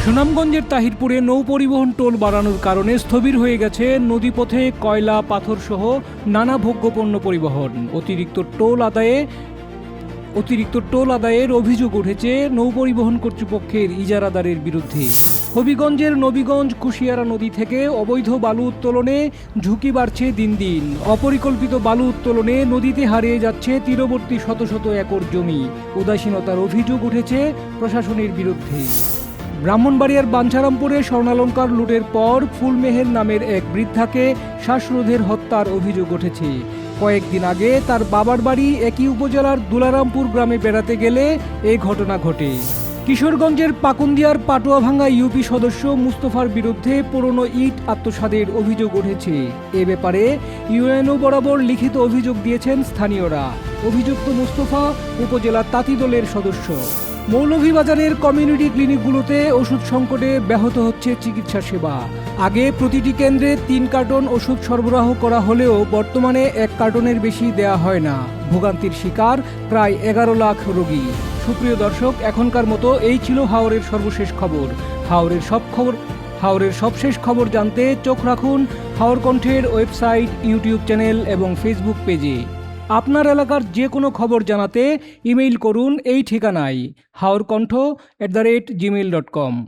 সুনামগঞ্জের তাহিরপুরে নৌ পরিবহন টোল বাড়ানোর কারণে স্থবির হয়ে গেছে নদীপথে কয়লা পাথর সহ নানা ভোগ্যপণ্য পরিবহন। অতিরিক্ত টোল আদায়ের অভিযোগ উঠেছে নৌ পরিবহন কর্তৃপক্ষের ইজারাদারের বিরুদ্ধে। হবিগঞ্জের নবীগঞ্জ কুশিয়ারা নদী থেকে অবৈধ বালু উত্তোলনে ঝুঁকি বাড়ছে দিন দিন। অপরিকল্পিত বালু উত্তোলনে নদীতে হারিয়ে যাচ্ছে তীরবর্তী শত শত একর জমি। উদাসীনতার অভিযোগ উঠেছে প্রশাসনের বিরুদ্ধে। ব্রাহ্মণবাড়িয়ার বাঞ্ছারামপুরে স্বর্ণালংকার লুটের পর ফুলমেহের নামের এক বৃদ্ধাকে শ্বাসরোধের হত্যার অভিযোগ উঠেছে। কয়েকদিন আগে তার বাবার বাড়ি একই উপজেলার দুলারামপুর গ্রামে বেড়াতে গেলে এই ঘটনা ঘটে। কিশোরগঞ্জের পাকুন্দিয়ার পাটুয়াভাঙ্গা ইউপি সদস্য মুস্তফার বিরুদ্ধে পুরনো ইট আত্মসাতের অভিযোগ উঠেছে। এ ব্যাপারে ইউএনও বরাবর লিখিত অভিযোগ দিয়েছেন স্থানীয়রা। অভিযুক্ত মুস্তফা উপজেলা তাঁতি দলের সদস্য। মৌলভীবাজারের কমিউনিটি ক্লিনিকগুলোতে ওষুধ সংকটে ব্যাহত হচ্ছে চিকিৎসা সেবা। আগে প্রতিটি কেন্দ্রে 3 কার্টন ওষুধ সরবরাহ করা হলেও বর্তমানে 1 কার্টনের বেশি দেয়া হয় না। ভোগান্তির শিকার প্রায় 11 লাখ রোগী। সুপ্রিয় দর্শক, এখনকার মতো এই ছিল হাওরের সর্বশেষ খবর। হাওরের সবশেষ খবর জানতে চোখ রাখুন হাওর কণ্ঠের ওয়েবসাইট, ইউটিউব চ্যানেল এবং ফেসবুক পেজে। আপনার এলাকার যে কোনো খবর জানাতে ইমেইল করুন এই ঠিকানায় haorkontho@gmail.com।